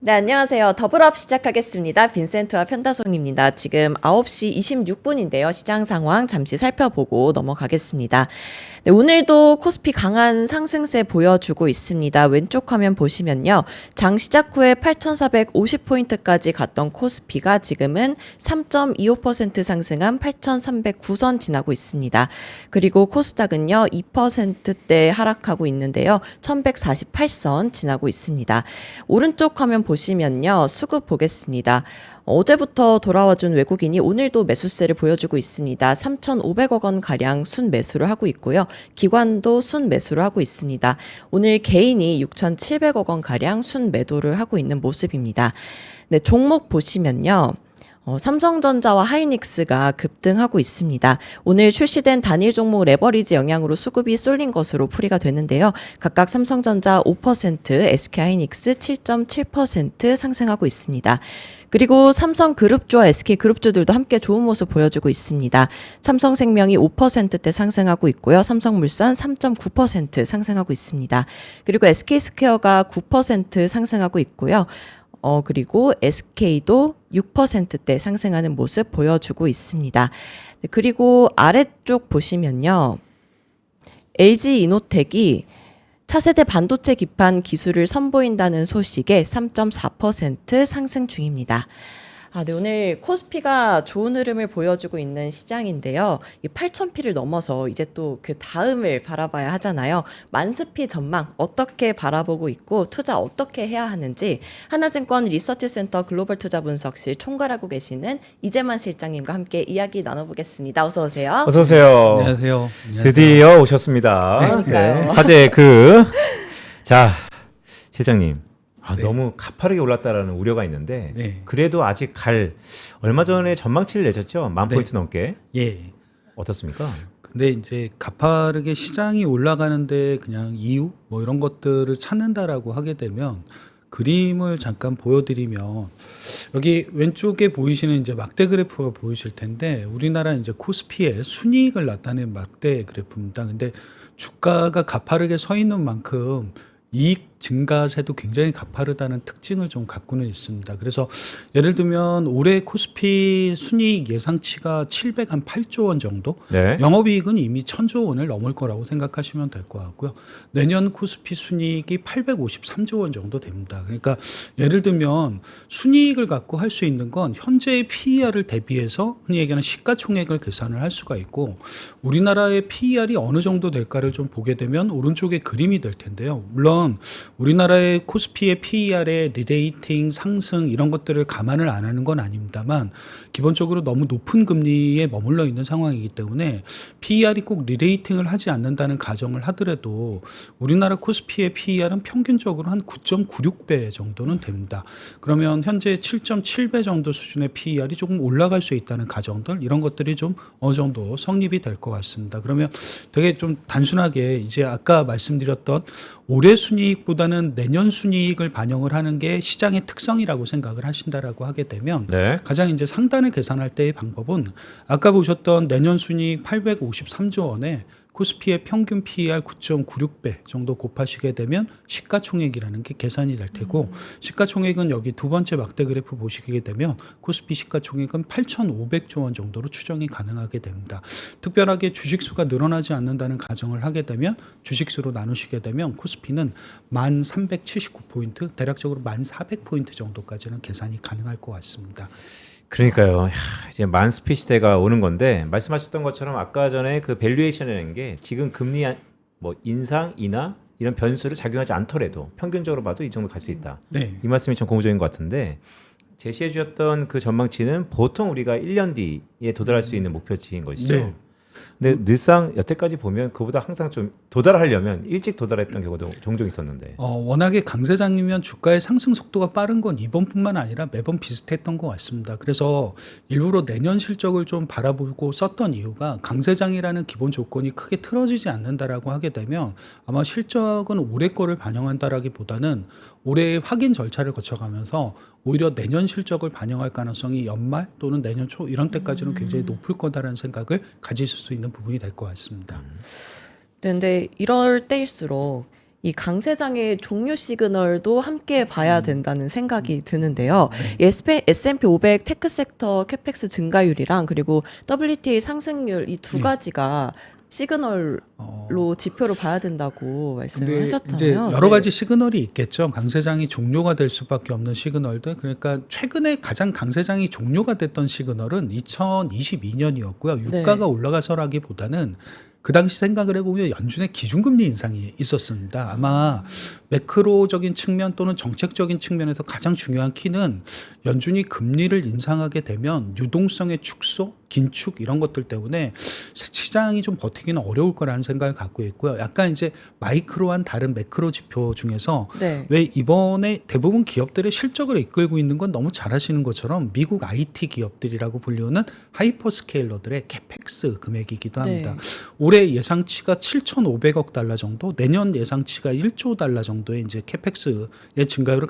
네, 안녕하세요. 더블업 시작하겠습니다. 빈센트와 편다송입니다. 지금 9시 26분인데요. 시장 상황 잠시 살펴보고 넘어가겠습니다. 네, 오늘도 코스피 강한 상승세 보여주고 있습니다. 왼쪽 화면 보시면요. 장 시작 후에 8,450포인트까지 갔던 코스피가 지금은 3.25% 상승한 8,309선 지나고 있습니다. 그리고 코스닥은요. 2%대 하락하고 있는데요. 1,148선 지나고 있습니다. 오른쪽 화면 보시면요. 수급 보겠습니다. 어제부터 돌아와준 외국인이 오늘도 매수세를 보여주고 있습니다. 3,500억 원 가량 순매수를 하고 있고요. 기관도 순매수를 하고 있습니다. 오늘 개인이 6,700억 원 가량 순매도를 하고 있는 모습입니다. 네, 종목 보시면요. 삼성전자와 하이닉스가 급등하고 있습니다. 오늘 출시된 단일 종목 레버리지 영향으로 수급이 쏠린 것으로 풀이가 되는데요. 각각 삼성전자 5%, SK하이닉스 7.7% 상승하고 있습니다. 그리고 삼성그룹주와 SK그룹주들도 함께 좋은 모습 보여주고 있습니다. 삼성생명이 5%대 상승하고 있고요. 삼성물산 3.9% 상승하고 있습니다. 그리고 SK스퀘어가 9% 상승하고 있고요. 그리고 SK도 6%대 상승하는 모습 보여주고 있습니다. 그리고 아래쪽 보시면요. LG이노텍이 차세대 반도체 기판 기술을 선보인다는 소식에 3.4% 상승 중입니다. 네, 오늘 코스피가 좋은 흐름을 보여주고 있는 시장인데요. 이 8,000피를 넘어서 이제 또 그 다음을 바라봐야 하잖아요. 만스피 전망 어떻게 바라보고 있고 투자 어떻게 해야 하는지 하나증권 리서치센터 글로벌 투자 분석실 총괄하고 계시는 이재만 실장님과 함께 이야기 나눠보겠습니다. 어서 오세요. 어서 오세요. 안녕하세요. 드디어 오셨습니다. 그러니까요. 화제 자, 실장님. 네. 너무 가파르게 올랐다라는 우려가 있는데 네. 그래도 아직 얼마 전에 전망치를 내셨죠? 10,000포인트 넘게. 예. 어떻습니까? 근데 이제 가파르게 시장이 올라가는데 그냥 이유 뭐 이런 것들을 찾는다라고 하게 되면 그림을 잠깐 보여드리면 여기 왼쪽에 보이시는 이제 막대 그래프가 보이실 텐데 우리나라 이제 코스피의 순이익을 나타낸 막대 그래프입니다. 근데 주가가 가파르게 서 있는 만큼 이익 증가세도 굉장히 가파르다는 특징을 좀 갖고는 있습니다. 그래서 예를 들면 올해 코스피 순이익 예상치가 708조 원 정도, 네. 영업이익은 이미 1000조 원을 넘을 거라고 생각하시면 될 것 같고요. 내년 코스피 순이익이 853조 원 정도 됩니다. 그러니까 예를 들면 순이익을 갖고 할 수 있는 건 현재의 PER을 대비해서 흔히 얘기하는 시가총액을 계산을 할 수가 있고 우리나라의 PER이 어느 정도 될까를 좀 보게 되면 오른쪽에 그림이 될 텐데요. 물론 우리나라의 코스피의 PER의 리레이팅 상승 이런 것들을 감안을 안 하는 건 아닙니다만 기본적으로 너무 높은 금리에 머물러 있는 상황이기 때문에 PER이 꼭 리레이팅을 하지 않는다는 가정을 하더라도 우리나라 코스피의 PER은 평균적으로 한 9.96배 정도는 됩니다. 그러면 현재 7.7배 정도 수준의 PER이 조금 올라갈 수 있다는 가정들 이런 것들이 좀 어느 정도 성립이 될 것 같습니다. 그러면 되게 좀 단순하게 이제 아까 말씀드렸던 올해 순이익보다는 내년 순이익을 반영을 하는 게 시장의 특성이라고 생각을 하신다라고 하게 되면 네. 가장 이제 상단을 계산할 때의 방법은 아까 보셨던 내년 순이익 853조 원에 코스피의 평균 PER 9.96배 정도 곱하시게 되면 시가총액이라는 게 계산이 될 테고 시가총액은 여기 두 번째 막대 그래프 보시게 되면 코스피 시가총액은 8,500조 원 정도로 추정이 가능하게 됩니다. 특별하게 주식수가 늘어나지 않는다는 가정을 하게 되면 주식수로 나누시게 되면 코스피는 1,379포인트 대략적으로 1,400포인트 정도까지는 계산이 가능할 것 같습니다. 그러니까요. 이제 만스피 시대가 오는 건데 말씀하셨던 것처럼 아까 전에 그 밸류에이션이라는 게 지금 금리 뭐 인상, 인하 이런 변수를 작용하지 않더라도 평균적으로 봐도 이 정도 갈 수 있다. 네. 이 말씀이 좀 고무적인 것 같은데 제시해 주셨던 그 전망치는 보통 우리가 1년 뒤에 도달할 수 있는 목표치인 것이죠. 네. 근데 늘상 여태까지 보면 그보다 항상 좀 도달하려면 일찍 도달했던 경우도 종종 있었는데. 워낙에 강세장이면 주가의 상승 속도가 빠른 건 이번뿐만 아니라 매번 비슷했던 것 같습니다. 그래서 일부러 내년 실적을 좀 바라보고 썼던 이유가 강세장이라는 기본 조건이 크게 틀어지지 않는다라고 하게 되면 아마 실적은 올해 거를 반영한다라기보다는 올해의 확인 절차를 거쳐가면서 오히려 내년 실적을 반영할 가능성이 연말 또는 내년 초 이런 때까지는 굉장히 높을 거다라는 생각을 가지실 수 있는 부분이 될 것 같습니다. 근데 이럴 때일수록 이 강세장의 종료 시그널도 함께 봐야 된다는 생각이 드는데요. 이 S&P 500 테크 섹터 캐펙스 증가율이랑 그리고 WTA 상승률 이 두 네. 가지가 시그널로 지표로 봐야 된다고 근데 이제 말씀하셨잖아요. 여러 가지 시그널이 있겠죠. 강세장이 종료가 될 수밖에 없는 시그널들. 그러니까 최근에 가장 강세장이 종료가 됐던 시그널은 2022년이었고요. 유가가 네. 올라가서라기보다는 그 당시 생각을 해보면 연준의 기준금리 인상이 있었습니다. 아마 매크로적인 측면 또는 정책적인 측면에서 가장 중요한 키는 연준이 금리를 인상하게 되면 유동성의 축소, 긴축 이런 것들 때문에 시장이 좀 버티기는 어려울 거라는 생각을 갖고 있고요. 약간 이제 마이크로한 다른 매크로 지표 중에서 네. 왜 이번에 대부분 기업들의 실적을 이끌고 있는 건 너무 잘 아시는 것처럼 미국 IT 기업들이라고 불리우는 하이퍼스케일러들의 캐펙스 금액이기도 합니다. 네. 올해 예상치가 7,500억 달러 정도, 내년 예상치가 1조 달러 정도의 이제 캐펙스의 증가율을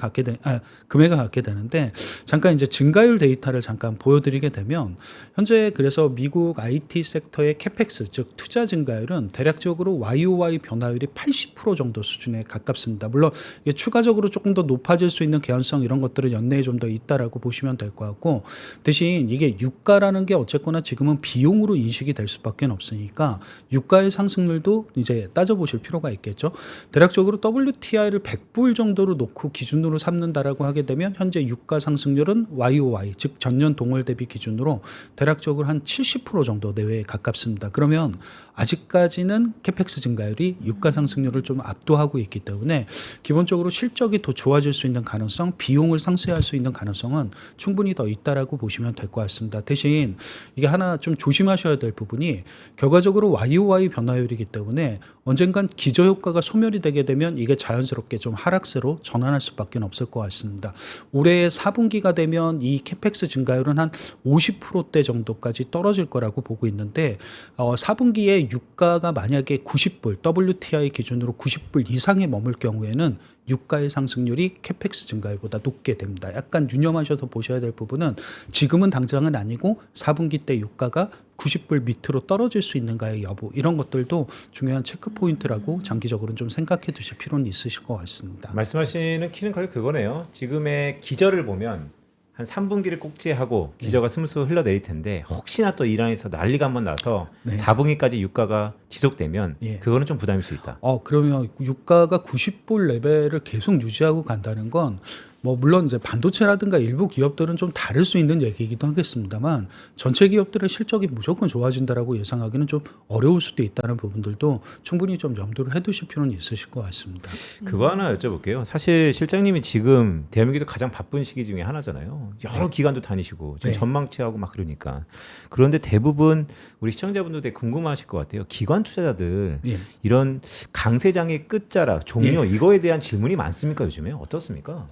금액을 갖게 되는데 잠깐 이제 증가율 데이터를 잠깐 보여드리게 되면 현재 그래서 미국 IT 섹터의 캐펙스 즉 투자 증가율은 대략적으로 YOY 변화율이 80% 정도 수준에 가깝습니다. 물론 이게 추가적으로 조금 더 높아질 수 있는 개연성 이런 것들은 연내에 좀 더 있다라고 보시면 될 것 같고 대신 이게 유가라는 게 어쨌거나 지금은 비용으로 인식이 될 수밖에 없으니까 유가의 상승률도 이제 따져보실 필요가 있겠죠. 대략적으로 WTI를 100불 정도로 놓고 기준으로 삼는다라고 하게 되면 현재 유가 상승률은 YOY 즉 전년 동월 대비 기준으로 대략적으로 한 70% 정도 내외에 가깝습니다. 그러면 아직까지는 캐펙스 증가율이 유가 상승률을 좀 압도하고 있기 때문에 기본적으로 실적이 더 좋아질 수 있는 가능성, 비용을 상쇄할 수 있는 가능성은 충분히 더 있다라고 보시면 될 것 같습니다. 대신 이게 하나 좀 조심하셔야 될 부분이 결과적으로 YOY 변화율이기 때문에 언젠간 기저효과가 소멸이 되게 되면 이게 자연스럽게 좀 하락세로 전환할 수밖에 없을 것 같습니다. 올해 4분기가 되면 이 캐펙스 증가율은 한 50%대 정도까지 떨어질 거라고 보고 있는데 4분기에 유가가 만약에 90불 WTI 기준으로 90불 이상에 머물 경우에는 유가의 상승률이 캐펙스 증가율보다 높게 됩니다. 약간 유념하셔서 보셔야 될 부분은 지금은 당장은 아니고 4분기 때 유가가 90불 밑으로 떨어질 수 있는가의 여부 이런 것들도 중요한 체크 포인트라고 장기적으로는 좀 생각해 두실 필요는 있으실 것 같습니다. 말씀하시는 키는 거의 그거네요. 지금의 기저를 보면 한 3분기를 꼭지하고 기저가 스물스물 흘러내릴 텐데 혹시나 또 이란에서 난리가 한번 나서 네. 4분기까지 유가가 지속되면 예. 그거는 좀 부담일 수 있다. 그러면 유가가 90불 레벨을 계속 유지하고 간다는 건 뭐 물론 이제 반도체라든가 일부 기업들은 좀 다를 수 있는 얘기이기도 하겠습니다만 전체 기업들의 실적이 무조건 좋아진다라고 예상하기는 좀 어려울 수도 있다는 부분들도 충분히 좀 염두를 해두실 필요는 있으실 것 같습니다. 그거 하나 여쭤볼게요. 사실 실장님이 지금 대한민국에서 가장 바쁜 시기 중에 하나잖아요. 여러 기관도 다니시고 지금 네. 전망치하고 막 그러니까. 그런데 대부분 우리 시청자분들 되게 궁금하실 것 같아요. 기관 투자자들 예. 이런 강세장의 끝자락, 종료 이거에 대한 질문이 많습니까 요즘에? 어떻습니까?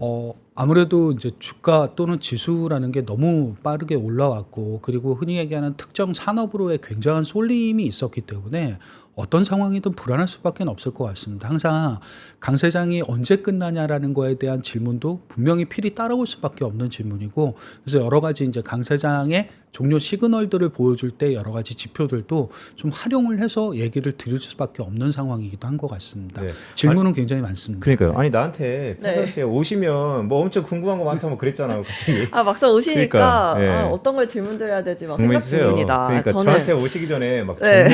아무래도 이제 주가 또는 지수라는 게 너무 빠르게 올라왔고 그리고 흔히 얘기하는 특정 산업으로의 굉장한 쏠림이 있었기 때문에 어떤 상황이든 불안할 수밖에 없을 것 같습니다. 항상 강세장이 언제 끝나냐라는 거에 대한 질문도 분명히 필히 따라올 수밖에 없는 질문이고 그래서 여러 가지 이제 강세장의 종료 시그널들을 보여줄 때 여러 가지 지표들도 좀 활용을 해서 얘기를 드릴 수밖에 없는 상황이기도 한 것 같습니다. 네. 질문은 굉장히 많습니다. 그러니까요. 아니 나한테 네. 평상시에 오시면 뭐 엄청 궁금한 거 많다고 뭐 그랬잖아요. 갑자기. 막상 오시니까 그러니까, 예. 어떤 걸 질문드려야 될지 막 궁금해 생각 주세요. 중입니다. 그러니까 저한테 오시기 전에 막 네.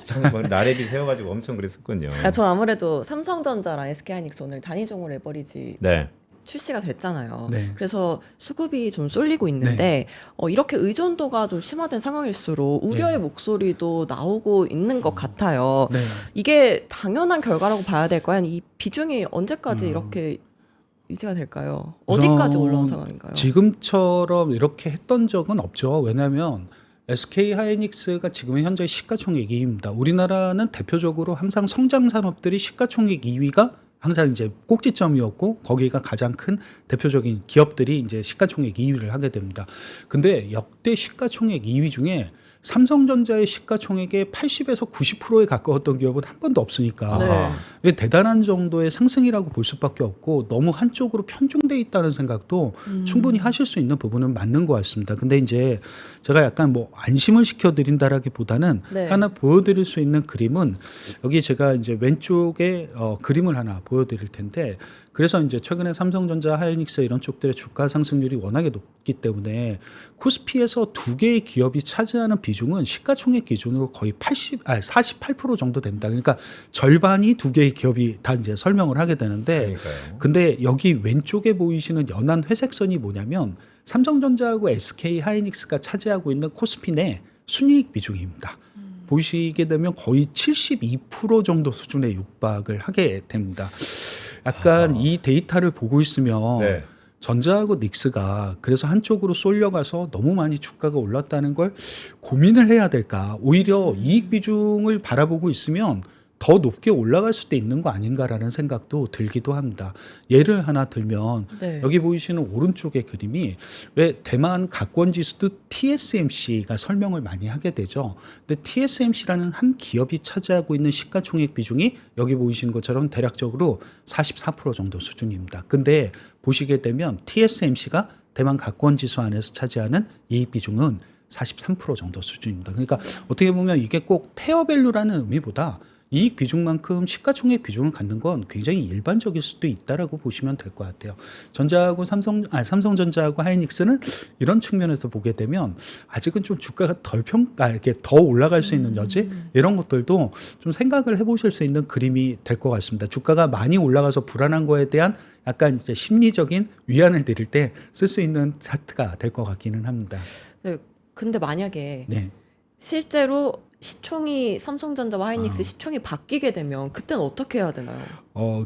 종목도 막 나래비 세워가지고 엄청 그랬었거든요. 전 아무래도 삼성전자랑 SK하이닉스 오늘 단위종을 레버리지 네. 출시가 됐잖아요. 네. 그래서 수급이 좀 쏠리고 있는데 이렇게 의존도가 좀 심화된 상황일수록 우려의 목소리도 나오고 있는 것 같아요. 네. 이게 당연한 결과라고 봐야 될까요? 이 비중이 언제까지 이렇게 유지가 될까요? 어디까지 올라온 상황인가요? 지금처럼 이렇게 했던 적은 없죠. 왜냐하면 SK 하이닉스가 지금 현재 시가총액 2위입니다. 우리나라는 대표적으로 항상 성장 산업들이 시가총액 2위가 항상 이제 꼭지점이었고 거기가 가장 큰 대표적인 기업들이 이제 시가총액 2위를 하게 됩니다. 근데 역대 시가총액 2위 중에 삼성전자의 시가총액의 80에서 90%에 가까웠던 기업은 한 번도 없으니까 네. 이게 대단한 정도의 상승이라고 볼 수밖에 없고 너무 한쪽으로 편중돼 있다는 생각도 충분히 하실 수 있는 부분은 맞는 것 같습니다. 근데 이제 제가 약간 뭐 안심을 시켜드린다라기보다는 네. 하나 보여드릴 수 있는 그림은 여기 제가 이제 왼쪽에 그림을 하나 보여드릴 텐데 그래서 이제 최근에 삼성전자, 하이닉스 이런 쪽들의 주가 상승률이 워낙에 높기 때문에 코스피에서 두 개의 기업이 차지하는 비중은 시가총액 기준으로 거의 48% 정도 됩니다. 그러니까 절반이 두 개의 기업이 다 이제 설명을 하게 되는데 그러니까요. 근데 여기 왼쪽에 보이시는 연한 회색 선이 뭐냐면 삼성전자하고 SK 하이닉스가 차지하고 있는 코스피 내 순이익 비중입니다. 보시게 되면 거의 72% 정도 수준에 육박을 하게 됩니다. 약간 이 데이터를 보고 있으면 네. 전자하고 닉스가 그래서 한쪽으로 쏠려가서 너무 많이 주가가 올랐다는 걸 고민을 해야 될까? 오히려 이익 비중을 바라보고 있으면 더 높게 올라갈 수도 있는 거 아닌가라는 생각도 들기도 합니다. 예를 하나 들면 네. 여기 보이시는 오른쪽의 그림이 왜 대만 가권 지수도 TSMC가 설명을 많이 하게 되죠. 근데 TSMC라는 한 기업이 차지하고 있는 시가총액 비중이 여기 보이시는 것처럼 대략적으로 44% 정도 수준입니다. 근데 보시게 되면 TSMC가 대만 가권 지수 안에서 차지하는 이익 비중은 43% 정도 수준입니다. 그러니까 어떻게 보면 이게 꼭 페어밸류라는 의미보다 이익 비중만큼 시가총액 비중을 갖는 건 굉장히 일반적일 수도 있다라고 보시면 될 것 같아요. 전자하고 삼성전자하고 하이닉스는 이런 측면에서 보게 되면 아직은 좀 주가가 이렇게 더 올라갈 수 있는 여지 이런 것들도 좀 생각을 해보실 수 있는 그림이 될 것 같습니다. 주가가 많이 올라가서 불안한 거에 대한 약간 이제 심리적인 위안을 드릴 때 쓸 수 있는 차트가 될 것 같기는 합니다. 네. 근데 만약에 네. 실제로 시총이 삼성전자와 하이닉스 시총이 바뀌게 되면 그때는 어떻게 해야 되나요?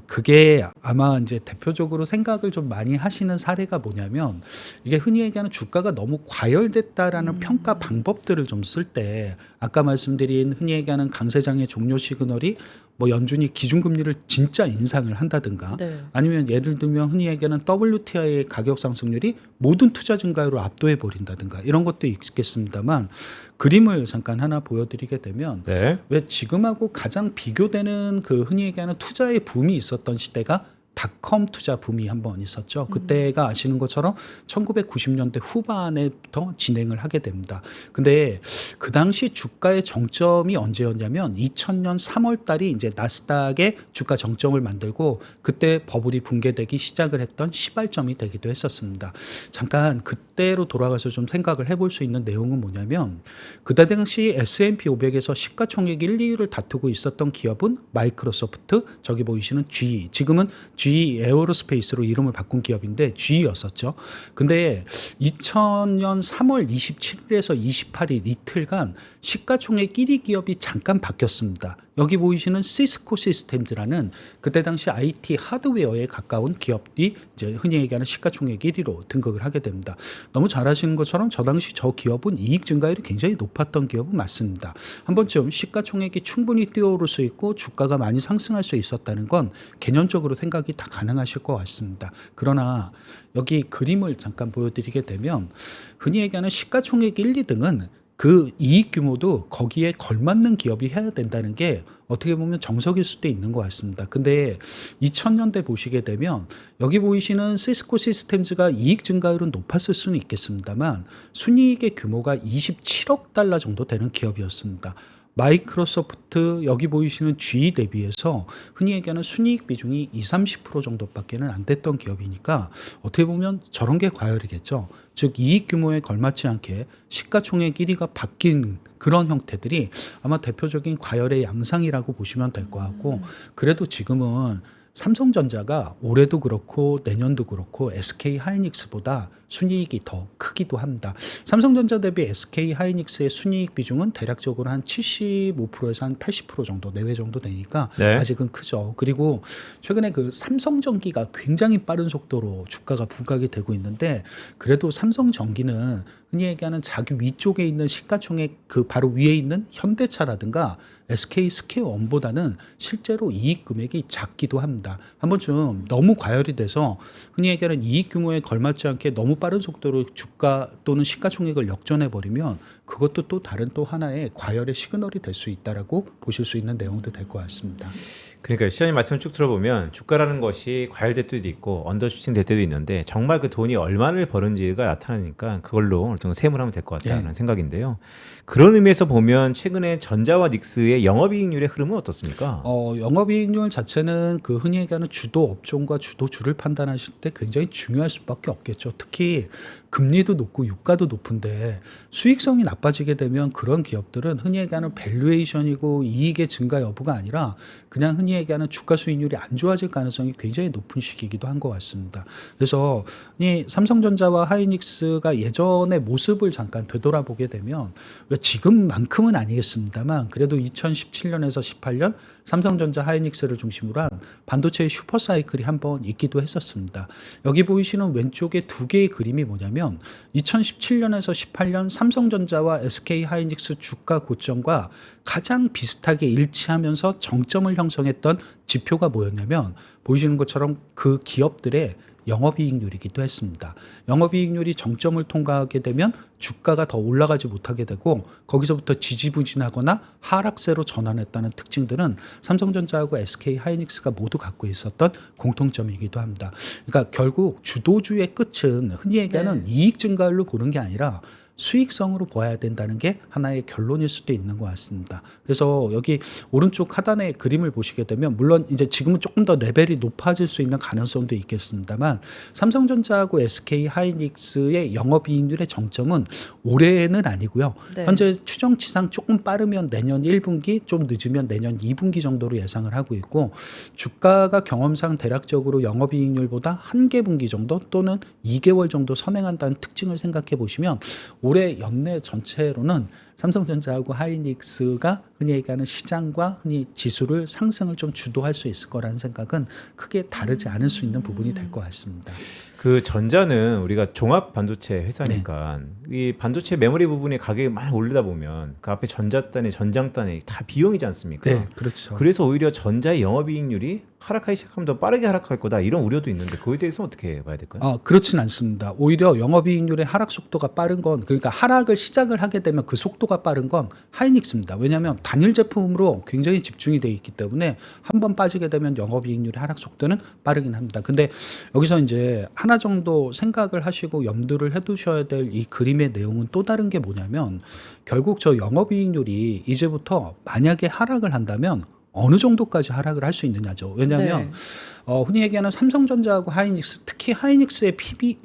그게 아마 이제 대표적으로 생각을 좀 많이 하시는 사례가 뭐냐면 이게 흔히 얘기하는 주가가 너무 과열됐다라는 평가 방법들을 좀 쓸 때 아까 말씀드린 흔히 얘기하는 강세장의 종료 시그널이 뭐 연준이 기준금리를 진짜 인상을 한다든가 네. 아니면 예를 들면 흔히 얘기하는 WTI의 가격 상승률이 모든 투자 증가율을 압도해 버린다든가 이런 것도 있겠습니다만 그림을 잠깐 하나 보여드리게 되면 네. 왜 지금하고 가장 비교되는 그 흔히 얘기하는 투자의 붐이 있었던 시대가 닷컴 투자 붐이 한번 있었죠. 그때가 아시는 것처럼 1990년대 후반에부터 진행을 하게 됩니다. 근데 그 당시 주가의 정점이 언제였냐면 2000년 3월 달이 이제 나스닥의 주가 정점을 만들고 그때 버블이 붕괴되기 시작을 했던 시발점이 되기도 했었습니다. 잠깐 그때로 돌아가서 좀 생각을 해볼 수 있는 내용은 뭐냐면 그때 당시 S&P 500에서 시가총액 1, 2위를 다투고 있었던 기업은 마이크로소프트, 저기 보이시는 GE, 지금은 GE 에어로스페이스로 이름을 바꾼 기업인데 GE였었죠. 근데 2000년 3월 27일에서 28일 이틀간 시가총액 1위 기업이 잠깐 바뀌었습니다. 여기 보이시는 시스코 시스템즈라는 그때 당시 IT 하드웨어에 가까운 기업이 이제 흔히 얘기하는 시가총액 1위로 등극을 하게 됩니다. 너무 잘 아시는 것처럼 저 당시 저 기업은 이익 증가율이 굉장히 높았던 기업은 맞습니다. 한 번쯤 시가총액이 충분히 뛰어오를 수 있고 주가가 많이 상승할 수 있었다는 건 개념적으로 생각이 다 가능하실 것 같습니다. 그러나 여기 그림을 잠깐 보여드리게 되면 흔히 얘기하는 시가총액 1, 2등은 그 이익 규모도 거기에 걸맞는 기업이 해야 된다는 게 어떻게 보면 정석일 수도 있는 것 같습니다. 근데 2000년대 보시게 되면 여기 보이시는 시스코 시스템즈가 이익 증가율은 높았을 수는 있겠습니다만 순이익의 규모가 27억 달러 정도 되는 기업이었습니다. 마이크로소프트 여기 보이시는 GE 대비해서 흔히 얘기하는 순이익 비중이 20-30% 정도밖에는 안 됐던 기업이니까 어떻게 보면 저런 게 과열이겠죠. 즉 이익 규모에 걸맞지 않게 시가총액 1위가 바뀐 그런 형태들이 아마 대표적인 과열의 양상이라고 보시면 될 것 같고 그래도 지금은 삼성전자가 올해도 그렇고 내년도 그렇고 SK 하이닉스보다 순이익이 더 크기도 합니다. 삼성전자 대비 SK 하이닉스의 순이익 비중은 대략적으로 한 75%에서 한 80% 정도 내외 정도 되니까 네. 아직은 크죠. 그리고 최근에 그 삼성전기가 굉장히 빠른 속도로 주가가 부각이 되고 있는데 그래도 삼성전기는 흔히 얘기하는 자기 위쪽에 있는 시가총액 그 바로 위에 있는 현대차라든가 SK 스퀘어원보다는 실제로 이익 금액이 작기도 합니다. 있습니다. 한 번쯤 너무 과열이 돼서 흔히 얘기하는 이익 규모에 걸맞지 않게 너무 빠른 속도로 주가 또는 시가총액을 역전해 버리면 그것도 또 다른 또 하나의 과열의 시그널이 될 수 있다라고 보실 수 있는 내용도 될 것 같습니다. 그러니까 시장님 말씀을 쭉 들어보면 주가라는 것이 과열될 때도 있고 언더슈팅 될 때도 있는데 정말 그 돈이 얼마를 버는지가 나타나니까 그걸로 어느 정도 세무를 하면 될 것 같다는 생각인데요. 그런 의미에서 보면 최근에 전자와 닉스의 영업이익률의 흐름은 어떻습니까? 영업이익률 자체는 그 흔히 얘기하는 주도 업종과 주도주를 판단하실 때 굉장히 중요할 수밖에 없겠죠. 특히 금리도 높고 유가도 높은데 수익성이 나빠지게 되면 그런 기업들은 흔히 얘기하는 밸류에이션이고 이익의 증가 여부가 아니라 그냥 흔히 얘기하는 주가 수익률이 안 좋아질 가능성이 굉장히 높은 시기이기도 한 것 같습니다. 그래서 흔히 삼성전자와 하이닉스가 예전의 모습을 잠깐 되돌아보게 되면 왜 지금만큼은 아니겠습니다만 그래도 2017년에서 18년 삼성전자 하이닉스를 중심으로 한 반도체의 슈퍼사이클이 한번 있기도 했었습니다. 여기 보이시는 왼쪽에 두 개의 그림이 뭐냐면 2017년에서 18년 삼성전자와 SK 하이닉스 주가 고점과 가장 비슷하게 일치하면서 정점을 형성했던 지표가 뭐였냐면 보이시는 것처럼 그 기업들의 영업이익률이기도 했습니다. 영업이익률이 정점을 통과하게 되면 주가가 더 올라가지 못하게 되고 거기서부터 지지부진하거나 하락세로 전환했다는 특징들은 삼성전자하고 SK 하이닉스가 모두 갖고 있었던 공통점이기도 합니다. 그러니까 결국 주도주의 끝은 흔히 얘기하는 이익 증가율로 보는 게 아니라 수익성으로 보아야 된다는 게 하나의 결론일 수도 있는 것 같습니다. 그래서 여기 오른쪽 하단의 그림을 보시게 되면 물론 이제 지금은 조금 더 레벨이 높아질 수 있는 가능성도 있겠습니다만 삼성전자하고 SK 하이닉스의 영업이익률의 정점은 올해는 아니고요. 네. 현재 추정치상 조금 빠르면 내년 1분기, 좀 늦으면 내년 2분기 정도로 예상을 하고 있고 주가가 경험상 대략적으로 영업이익률보다 한 개 분기 정도 또는 2개월 정도 선행한다는 특징을 생각해 보시면 올해 연내 전체로는 삼성전자하고 하이닉스가 흔히 얘기하는 시장과 흔히 지수를 상승을 좀 주도할 수 있을 거라는 생각은 크게 다르지 않을 수 있는 부분이 될 것 같습니다. 그 전자는 우리가 종합 반도체 회사니까 이 반도체 메모리 부분의 가격이 많이 오르다 보면 그 앞에 전자단에 전장단에 다 비용이지 않습니까? 네, 그렇죠. 그래서 오히려 전자의 영업이익률이 하락하기 시작하면 더 빠르게 하락할 거다 이런 우려도 있는데 그거에 대해서 어떻게 봐야 될까요? 그렇진 않습니다. 오히려 영업이익률의 하락 속도가 빠른 건 그러니까 하락을 시작을 하게 되면 그 속도가 빠른 건 하이닉스입니다. 왜냐하면 단일 제품으로 굉장히 집중이 되어 있기 때문에 한번 빠지게 되면 영업이익률의 하락 속도는 빠르긴 합니다. 근데 여기서 이제 하나 정도 생각을 하시고 염두를 해두셔야 될 이 그림의 내용은 또 다른 게 뭐냐면 결국 저 영업이익률이 이제부터 만약에 하락을 한다면 어느 정도까지 하락을 할 수 있느냐죠. 왜냐하면 흔히 얘기하는 삼성전자하고 하이닉스, 특히 하이닉스의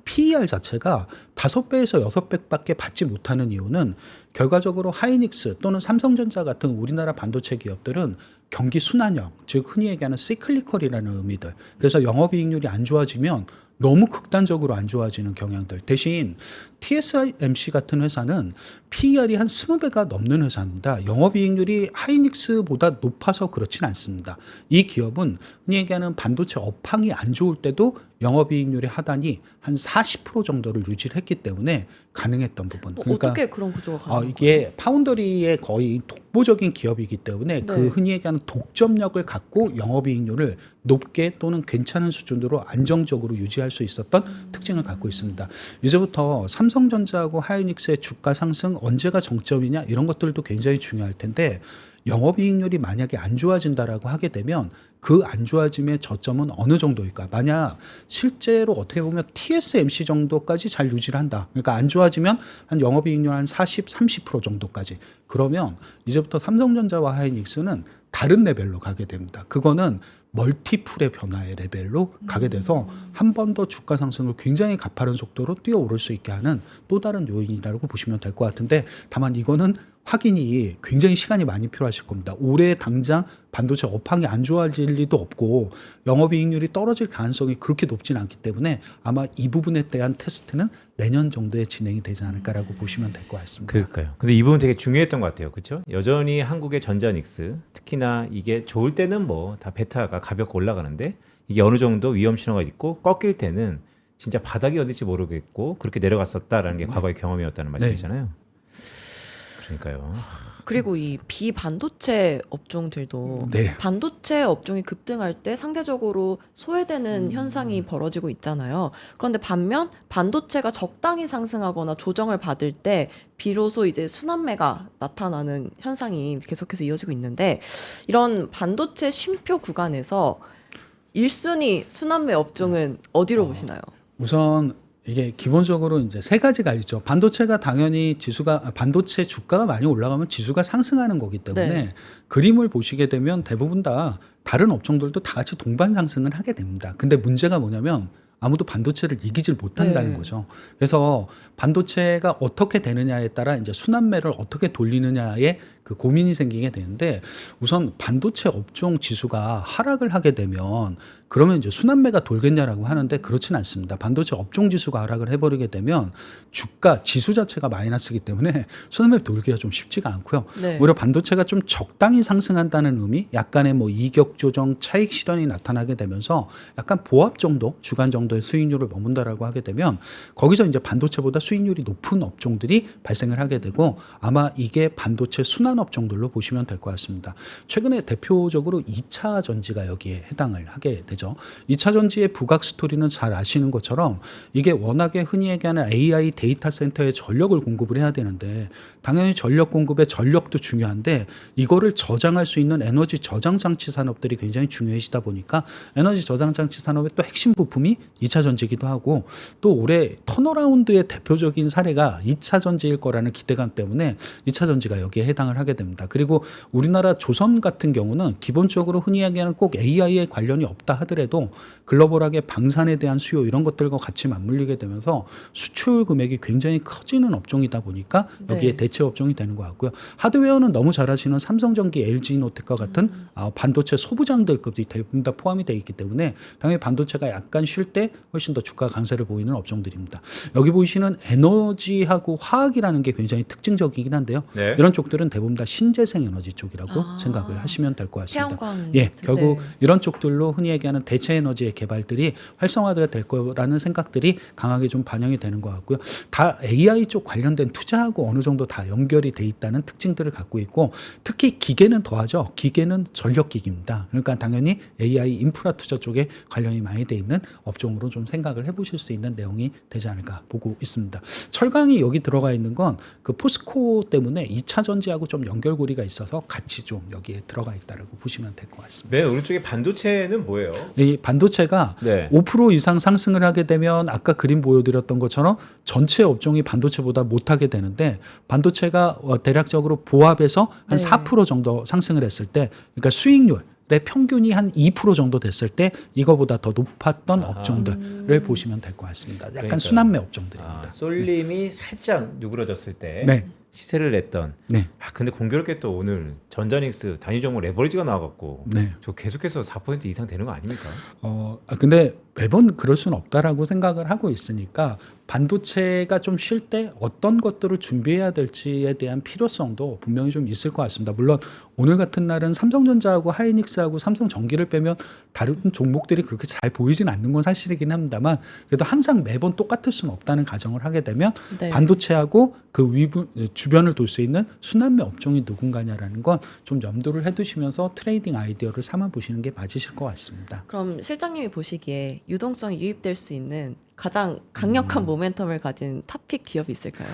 PER 자체가 5배에서 6배밖에 받지 못하는 이유는 결과적으로 하이닉스 또는 삼성전자 같은 우리나라 반도체 기업들은 경기 순환형, 즉 흔히 얘기하는 시클리컬이라는 의미들. 그래서 영업이익률이 안 좋아지면 너무 극단적으로 안 좋아지는 경향들. 대신 TSMC 같은 회사는 PER이 한 20배가 넘는 회사입니다. 영업이익률이 하이닉스보다 높아서 그렇진 않습니다. 이 기업은 흔히 얘기하는 반도체 업황이 안 좋을 때도 영업이익률의 하단이 한 40% 정도를 유지를 했기 때문에 가능했던 부분. 그러니까 어떻게 그런 구조가 가능한가요? 이게 파운더리의 거의 독보적인 기업이기 때문에 그 흔히 얘기하는 독점력을 갖고 영업이익률을 높게 또는 괜찮은 수준으로 안정적으로 유지할 수 있었던 특징을 갖고 있습니다. 이제부터 삼성전자하고 하이닉스의 주가 상승 언제가 정점이냐 이런 것들도 굉장히 중요할 텐데 영업이익률이 만약에 안 좋아진다라고 하게 되면 그 안 좋아짐의 저점은 어느 정도일까? 만약 실제로 어떻게 보면 TSMC 정도까지 잘 유지를 한다. 그러니까 안 좋아지면 한 영업이익률 한 40, 30% 정도까지. 그러면 이제부터 삼성전자와 하이닉스는 다른 레벨로 가게 됩니다. 그거는 멀티플의 변화의 레벨로 가게 돼서 한 번 더 주가 상승을 굉장히 가파른 속도로 뛰어오를 수 있게 하는 또 다른 요인이라고 보시면 될 것 같은데 다만 이거는 확인이 굉장히 시간이 많이 필요하실 겁니다. 올해 당장 반도체 업황이 안 좋아질 리도 없고 영업이익률이 떨어질 가능성이 그렇게 높지는 않기 때문에 아마 이 부분에 대한 테스트는 내년 정도에 진행이 되지 않을까라고 보시면 될 것 같습니다. 그럴까요? 근데 이 부분 되게 중요했던 것 같아요. 그렇죠? 여전히 한국의 전자닉스 특히나 이게 좋을 때는 뭐 다 베타가 가볍게 올라가는데 이게 어느 정도 위험 신호가 있고 꺾일 때는 진짜 바닥이 어딜지 모르겠고 그렇게 내려갔었다라는 게 과거의 경험이었다는 말씀이잖아요. 그러니까요. 그리고 이 비반도체 업종들도 네. 반도체 업종이 급등할 때 상대적으로 소외되는 현상이 벌어지고 있잖아요. 그런데 반면 반도체가 적당히 상승하거나 조정을 받을 때 비로소 이제 순환매가 나타나는 현상이 계속해서 이어지고 있는데 이런 반도체 쉼표 구간에서 1순위 순환매 업종은 어디로 보시나요? 우선 이게 기본적으로 이제 세 가지가 있죠. 반도체가 당연히 반도체 주가가 많이 올라가면 지수가 상승하는 거기 때문에 네. 그림을 보시게 되면 대부분 다 다른 업종들도 다 같이 동반 상승을 하게 됩니다. 근데 문제가 뭐냐면 아무도 반도체를 이기질 못한다는 네. 거죠. 그래서 반도체가 어떻게 되느냐에 따라 이제 순환매를 어떻게 돌리느냐에 그 고민이 생기게 되는데 우선 반도체 업종 지수가 하락을 하게 되면 그러면 이제 순환매가 돌겠냐라고 하는데 그렇지는 않습니다. 반도체 업종 지수가 하락을 해버리게 되면 주가 지수 자체가 마이너스이기 때문에 순환매 돌기가 좀 쉽지가 않고요. 네. 오히려 반도체가 좀 적당히 상승한다는 의미, 약간의 뭐 이격 조정, 차익 실현이 나타나게 되면서 약간 보합 정도, 주간 정도의 수익률을 머문다라고 하게 되면 거기서 이제 반도체보다 수익률이 높은 업종들이 발생을 하게 되고 아마 이게 반도체 순환 업종들로 보시면 될 것 같습니다. 최근에 대표적으로 2차 전지가 여기에 해당을 하게 되죠. 2차 전지의 부각 스토리는 잘 아시는 것처럼 이게 워낙에 흔히 얘기하는 AI 데이터 센터에 전력을 공급을 해야 되는데 당연히 전력 공급에 전력도 중요한데 이거를 저장할 수 있는 에너지 저장 장치 산업들이 굉장히 중요해지다 보니까 에너지 저장 장치 산업의 또 핵심 부품이 2차 전지이기도 하고 또 올해 턴어라운드의 대표적인 사례가 2차 전지일 거라는 기대감 때문에 2차 전지가 여기에 해당을 하게 됩니다. 그리고 우리나라 조선 같은 경우는 기본적으로 흔히 얘기하는 꼭 AI에 관련이 없다 하더라도 글로벌하게 방산에 대한 수요 이런 것들과 같이 맞물리게 되면서 수출 금액이 굉장히 커지는 업종이다 보니까 여기에 네. 대체 업종이 되는 것 같고요. 하드웨어는 너무 잘 아시는 삼성전기, LG노텍과 같은 반도체 소부장들급이 대부분 다 포함이 되어 있기 때문에 당연히 반도체가 약간 쉴 때 훨씬 더 주가 강세를 보이는 업종들입니다. 여기 보이시는 에너지하고 화학이라는 게 굉장히 특징적이긴 한데요. 네. 이런 쪽들은 대부분 다 신재생 에너지 쪽이라고 아. 생각을 하시면 될 것 같습니다. 태양광. 예, 결국 네. 이런 쪽들로 흔히 얘기하는 대체 에너지의 개발들이 활성화가 될 거라는 생각들이 강하게 좀 반영이 되는 것 같고요. 다 AI 쪽 관련된 투자하고 어느 정도 다 연결이 돼 있다는 특징들을 갖고 있고 특히 기계는 더하죠. 기계는 전력기기입니다. 그러니까 당연히 AI 인프라 투자 쪽에 관련이 많이 돼 있는 업종으로 좀 생각을 해보실 수 있는 내용이 되지 않을까 보고 있습니다. 철강이 여기 들어가 있는 건 그 포스코 때문에 2차 전지하고 좀 연결고리가 있어서 같이 좀 여기에 들어가 있다라고 보시면 될 것 같습니다. 맨 오른쪽에 반도체는 뭐예요? 이 반도체가 네. 5% 이상 상승을 하게 되면 아까 그림 보여드렸던 것처럼 전체 업종이 반도체보다 못하게 되는데 반도체가 대략적으로 보합에서 한 네. 4% 정도 상승을 했을 때 그러니까 수익률 의 평균이 한 2% 정도 됐을 때 이거보다 더 높았던 아하. 업종들을 보시면 될 것 같습니다. 약간 그러니까요. 순환매 업종들입니다. 솔림이 살짝 누그러졌을 때 네. 시세를 냈던. 네. 근데 공교롭게 또 오늘 전자닉스 단위 종목 레버리지가 나와갖고 네. 저 계속해서 4% 이상 되는 거 아닙니까? 근데 매번 그럴 수는 없다라고 생각을 하고 있으니까 반도체가 좀 쉴 때 어떤 것들을 준비해야 될지에 대한 필요성도 분명히 좀 있을 것 같습니다. 물론 오늘 같은 날은 삼성전자하고 하이닉스하고 삼성전기를 빼면 다른 종목들이 그렇게 잘 보이진 않는 건 사실이긴 합니다만 그래도 항상 매번 똑같을 수는 없다는 가정을 하게 되면 네. 반도체하고 그 주변을 돌 수 있는 순환매 업종이 누군가냐라는 건 좀 염두를 해두시면서 트레이딩 아이디어를 삼아 보시는 게 맞으실 것 같습니다. 그럼 실장님이 보시기에 유동성이 유입될 수 있는 가장 강력한 모멘텀을 가진 탑픽 기업이 있을까요?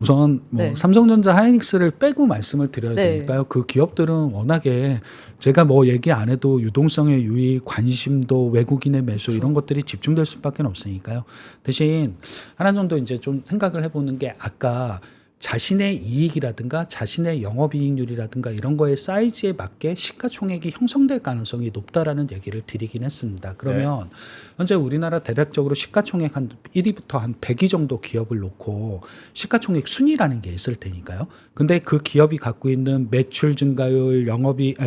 우선 뭐 네. 삼성전자, 하이닉스를 빼고 말씀을 드려야 네. 되니까요. 그 기업들은 워낙에 제가 뭐 얘기 안 해도 유동성의 유입, 관심도, 외국인의 매수 이런 것들이 집중될 수밖에 없으니까요. 대신 하나 정도 이제 좀 생각을 해보는 게 아까 자신의 이익이라든가 자신의 영업이익률이라든가 이런 거의 사이즈에 맞게 시가총액이 형성될 가능성이 높다라는 얘기를 드리긴 했습니다. 그러면 현재 우리나라 대략적으로 시가총액 한 1위부터 한 100위 정도 기업을 놓고 시가총액 순위라는 게 있을 테니까요. 근데 그 기업이 갖고 있는 매출 증가율,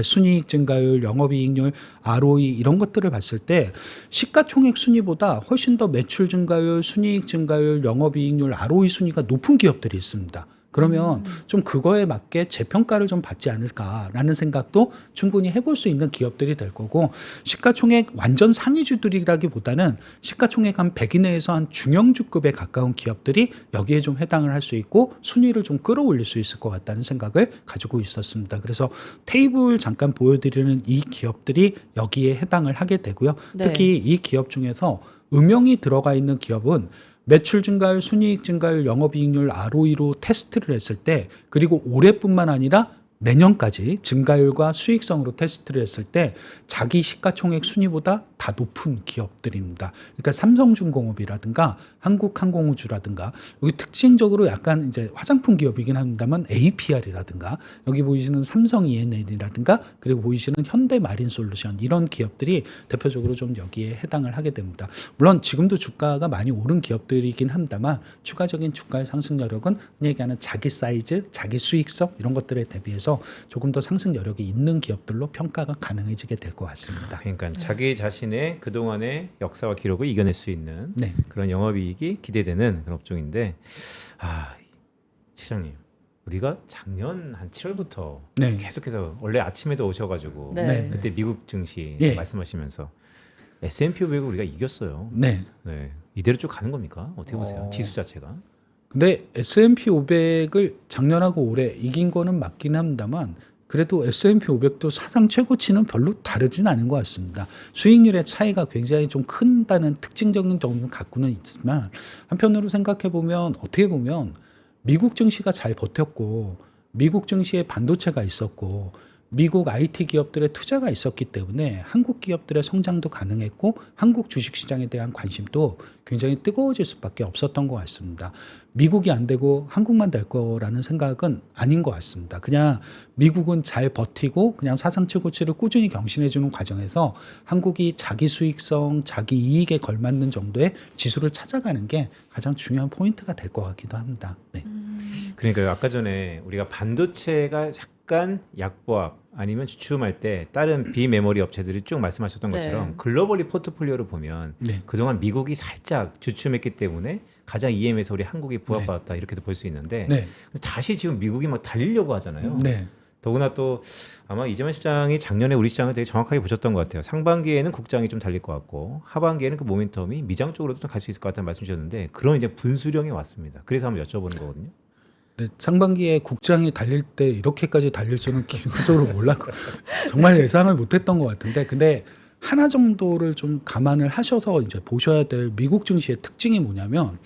순이익 증가율, 영업이익률, ROE 이런 것들을 봤을 때 시가총액 순위보다 훨씬 더 매출 증가율, 순이익 증가율, 영업이익률, ROE 순위가 높은 기업들이 있습니다. 그러면 좀 그거에 맞게 재평가를 좀 받지 않을까라는 생각도 충분히 해볼 수 있는 기업들이 될 거고, 시가총액 완전 상위주들이라기보다는 시가총액 한 100 이내에서 한 중형주급에 가까운 기업들이 여기에 좀 해당을 할 수 있고 순위를 좀 끌어올릴 수 있을 것 같다는 생각을 가지고 있었습니다. 그래서 테이블 잠깐 보여드리는 이 기업들이 여기에 해당을 하게 되고요. 네. 특히 이 기업 중에서 음영이 들어가 있는 기업은 매출 증가율, 순이익 증가율, 영업이익률 ROE로 테스트를 했을 때, 그리고 올해뿐만 아니라 내년까지 증가율과 수익성으로 테스트를 했을 때 자기 시가총액 순위보다 다 높은 기업들입니다. 그러니까 삼성중공업이라든가 한국항공우주라든가, 여기 특징적으로 약간 이제 화장품 기업이긴 합니다만 APR이라든가, 여기 보이시는 삼성 E&L이라든가, 그리고 보이시는 현대마린솔루션, 이런 기업들이 대표적으로 좀 여기에 해당을 하게 됩니다. 물론 지금도 주가가 많이 오른 기업들이긴 합니다만 추가적인 주가의 상승 여력은 흔히 얘기하는 자기 사이즈, 자기 수익성 이런 것들에 대비해서 조금 더 상승 여력이 있는 기업들로 평가가 가능해지게 될 것 같습니다. 그러니까 자기 자신의 그동안의 역사와 기록을 이겨낼 수 있는 네. 그런 영업이익이 기대되는 그런 업종인데, 시장님, 우리가 작년 한 7월부터 네. 계속해서 원래 아침에도 오셔가지고 네. 그때 미국 증시 예. 말씀하시면서 S&P 500을 우리가 이겼어요. 네. 네. 이대로 쭉 가는 겁니까? 어떻게 보세요? 지수 자체가? 근데 S&P 500을 작년하고 올해 이긴 거는 맞긴 합니다만, 그래도 S&P 500도 사상 최고치는 별로 다르진 않은 것 같습니다. 수익률의 차이가 굉장히 좀 큰다는 특징적인 점을 갖고는 있지만, 한편으로 생각해 보면, 어떻게 보면 미국 증시가 잘 버텼고, 미국 증시에 반도체가 있었고, 미국 IT 기업들의 투자가 있었기 때문에 한국 기업들의 성장도 가능했고, 한국 주식시장에 대한 관심도 굉장히 뜨거워질 수밖에 없었던 것 같습니다. 미국이 안 되고 한국만 될 거라는 생각은 아닌 것 같습니다. 그냥 미국은 잘 버티고 그냥 사상 최고치를 꾸준히 경신해주는 과정에서 한국이 자기 수익성, 자기 이익에 걸맞는 정도의 지수를 찾아가는 게 가장 중요한 포인트가 될 것 같기도 합니다. 네. 그러니까 아까 전에 우리가 반도체가 약간 약보합 아니면 주춤할 때 다른 비메모리 업체들이 쭉 말씀하셨던 네. 것처럼 글로벌리 포트폴리오를 보면 네. 그동안 미국이 살짝 주춤했기 때문에 가장 EM에서 우리 한국이 부합받았다 이렇게도 볼 수 있는데, 네. 다시 지금 미국이 막 달리려고 하잖아요. 네. 더구나 또 아마 이재만 실장이 작년에 우리 시장을 되게 정확하게 보셨던 것 같아요. 상반기에는 국장이 좀 달릴 것 같고 하반기에는 그 모멘텀이 미장 쪽으로도 갈 수 있을 것 같다는 말씀 주셨는데, 그런 이제 분수령이 왔습니다. 그래서 한번 여쭤보는 거거든요. 네, 상반기에 국장이 달릴 때 이렇게까지 달릴 줄은 기본적으로 몰랐고 정말 예상을 못했던 것 같은데, 근데 하나 정도를 좀 감안을 하셔서 이제 보셔야 될 미국 증시의 특징이 뭐냐면,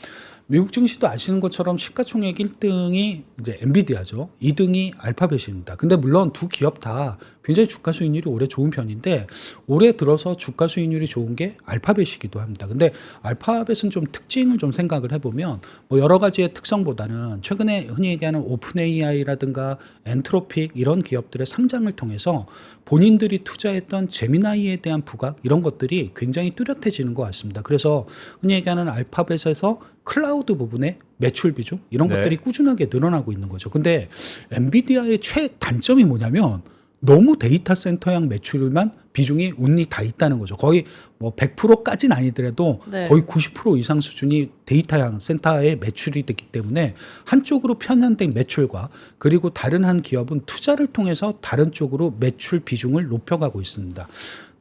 미국 증시도 아시는 것처럼 시가총액 1등이 이제 엔비디아죠. 2등이 알파벳입니다. 근데 물론 두 기업 다 굉장히 주가 수익률이 올해 좋은 편인데, 올해 들어서 주가 수익률이 좋은 게 알파벳이기도 합니다. 근데 알파벳은 좀 특징을 좀 생각을 해보면, 뭐 여러 가지의 특성보다는 최근에 흔히 얘기하는 오픈 AI라든가 엔트로픽 이런 기업들의 상장을 통해서 본인들이 투자했던 제미나이에 대한 부각 이런 것들이 굉장히 뚜렷해지는 것 같습니다. 그래서 흔히 얘기하는 알파벳에서 클라우드 부분의 매출 비중 이런 네. 것들이 꾸준하게 늘어나고 있는 거죠. 근데 엔비디아의 최단점이 뭐냐면 너무 데이터 센터형 매출만 비중이 운이 다 있다는 거죠. 거의 뭐 100%까지는 아니더라도 네. 거의 90% 이상 수준이 데이터형 센터의 매출이 되기 때문에 한쪽으로 편향된 매출과, 그리고 다른 한 기업은 투자를 통해서 다른 쪽으로 매출 비중을 높여가고 있습니다.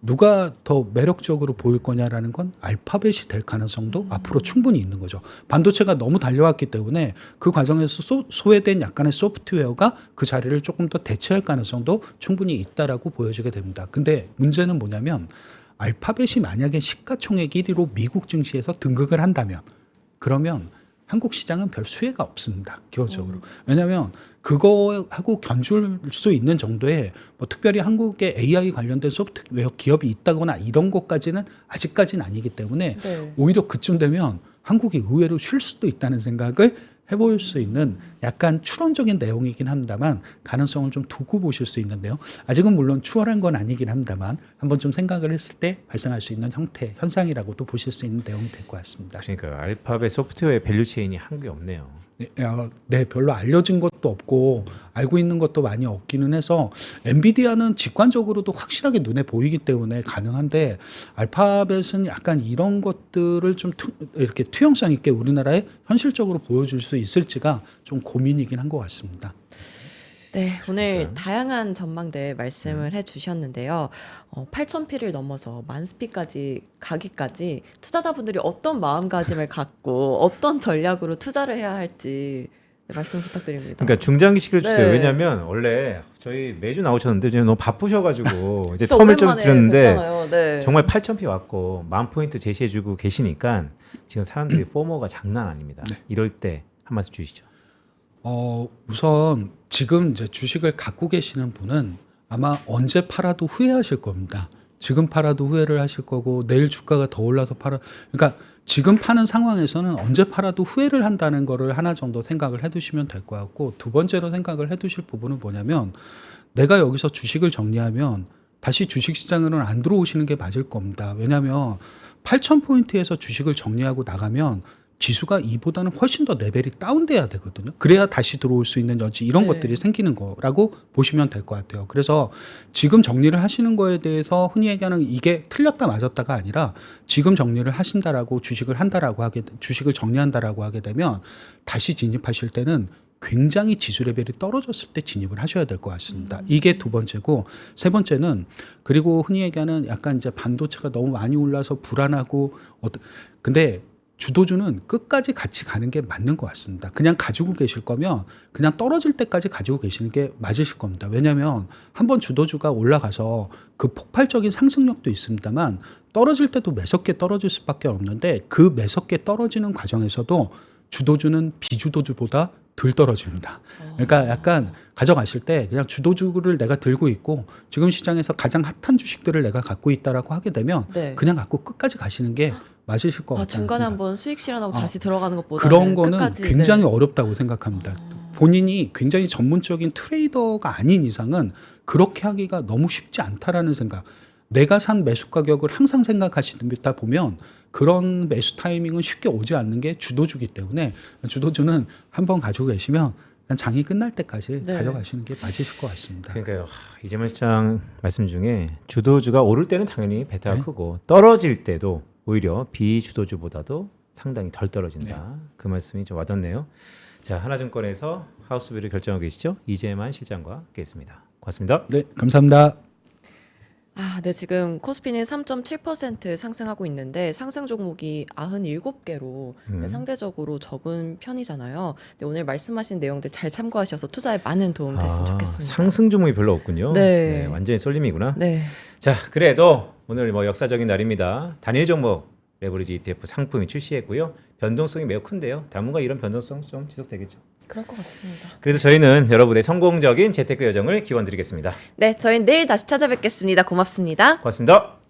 누가 더 매력적으로 보일 거냐라는 건 알파벳이 될 가능성도 앞으로 충분히 있는 거죠. 반도체가 너무 달려왔기 때문에 그 과정에서 소외된 약간의 소프트웨어가 그 자리를 조금 더 대체할 가능성도 충분히 있다라고 보여지게 됩니다. 근데 문제는 뭐냐면, 알파벳이 만약에 시가총액 1위로 미국 증시에서 등극을 한다면, 그러면 한국 시장은 별 수혜가 없습니다. 기본적으로. 왜냐하면 그거하고 견줄 수 있는 정도의 뭐 특별히 한국의 AI 관련된 소프트웨어 기업이 있다거나 이런 것까지는 아직까지는 아니기 때문에 네. 오히려 그쯤 되면 한국이 의외로 쉴 수도 있다는 생각을 해볼 수 있는 약간 추론적인 내용이긴 합니다만, 가능성을 좀 두고 보실 수 있는데요. 아직은 물론 추월한 건 아니긴 합니다만 한번 좀 생각을 했을 때 발생할 수 있는 형태, 현상이라고도 보실 수 있는 내용이 될 것 같습니다. 그러니까 알파벳 소프트웨어의 밸류체인이 한국에 없네요. 네, 별로 알려진 것도 없고 알고 있는 것도 많이 없기는 해서 엔비디아는 직관적으로도 확실하게 눈에 보이기 때문에 가능한데 알파벳은 약간 이런 것들을 좀 이렇게 투영성 있게 우리나라에 현실적으로 보여줄 수 있을지가 좀 고민이긴 한 것 같습니다. 네, 오늘 다양한 전망들 말씀을 해주셨는데요. 8,000P를 넘어서 만스피까지 가기까지 투자자분들이 어떤 마음가짐을 갖고 어떤 전략으로 투자를 해야 할지 말씀 부탁드립니다. 그러니까 중장기식을 주세요. 네. 왜냐하면 원래 저희 매주 나오셨는데 지금 너무 바쁘셔가지고 이제 진짜 텀을 좀 오랜만에 드렸는데 뵙잖아요. 네. 정말 8,000피 왔고 10,000포인트 제시해주고 계시니까 지금 사람들이 포모가 장난 아닙니다. 이럴 때 한 말씀 주시죠. 우선 지금 이제 주식을 갖고 계시는 분은 아마 언제 팔아도 후회하실 겁니다. 지금 팔아도 후회를 하실 거고 내일 주가가 더 올라서 그러니까 지금 파는 상황에서는 언제 팔아도 후회를 한다는 거를 하나 정도 생각을 해두시면 될 것 같고 두 번째로 생각을 해두실 부분은 뭐냐면 내가 여기서 주식을 정리하면 다시 주식시장으로는 안 들어오시는 게 맞을 겁니다. 왜냐하면 8,000포인트에서 주식을 정리하고 나가면 지수가 이보다는 훨씬 더 레벨이 다운돼야 되거든요. 그래야 다시 들어올 수 있는 여지 이런 네. 것들이 생기는 거라고 보시면 될 것 같아요. 그래서 지금 정리를 하시는 거에 대해서 흔히 얘기하는 이게 틀렸다 맞았다가 아니라 지금 정리를 하신다라고 주식을 정리한다라고 하게 되면 다시 진입하실 때는 굉장히 지수 레벨이 떨어졌을 때 진입을 하셔야 될 것 같습니다. 이게 두 번째고 세 번째는 그리고 흔히 얘기하는 약간 이제 반도체가 너무 많이 올라서 불안하고 근데 주도주는 끝까지 같이 가는 게 맞는 것 같습니다. 그냥 가지고 계실 거면 그냥 떨어질 때까지 가지고 계시는 게 맞으실 겁니다. 왜냐하면 한번 주도주가 올라가서 그 폭발적인 상승력도 있습니다만 떨어질 때도 매섭게 떨어질 수밖에 없는데 그 매섭게 떨어지는 과정에서도 주도주는 비주도주보다 덜 떨어집니다. 그러니까 약간 가져가실 때 그냥 주도주를 내가 들고 있고 지금 시장에서 가장 핫한 주식들을 내가 갖고 있다라고 하게 되면 네. 그냥 갖고 끝까지 가시는 게 맞으실 것 같아요. 중간에 한번 수익 실현하고 다시 들어가는 것보다는 그런 거는 끝까지, 굉장히 네. 어렵다고 생각합니다. 본인이 굉장히 전문적인 트레이더가 아닌 이상은 그렇게 하기가 너무 쉽지 않다라는 생각. 내가 산 매수 가격을 항상 생각하시다 보면 그런 매수 타이밍은 쉽게 오지 않는 게 주도주기 때문에 주도주는 한번 가지고 계시면 그냥 장이 끝날 때까지 네. 가져가시는 게 맞으실 것 같습니다. 그러니까요. 이재만 시장 말씀 중에 주도주가 오를 때는 당연히 베타가 네. 크고 떨어질 때도 오히려 비주도주보다도 상당히 덜 떨어진다. 그 말씀이 좀 와닿네요. 자, 하나증권에서 하우스비를 결정하고 계시죠? 이재만 실장과 함께했습니다. 고맙습니다. 네, 감사합니다. 네, 지금 코스피는 3.7% 상승하고 있는데 상승 종목이 97개로 상대적으로 적은 편이잖아요. 근데 오늘 말씀하신 내용들 잘 참고하셔서 투자에 많은 도움 됐으면 좋겠습니다. 상승 종목이 별로 없군요. 네. 완전히 쏠림이구나. 네. 자, 그래도 오늘 뭐 역사적인 날입니다. 단일 종목 레버리지 ETF 상품이 출시했고요. 변동성이 매우 큰데요. 당분간 이런 변동성 좀 지속되겠죠. 그럴 것 같습니다. 그래서 저희는 여러분의 성공적인 재테크 여정을 기원드리겠습니다. 네, 저희는 내일 다시 찾아뵙겠습니다. 고맙습니다. 고맙습니다.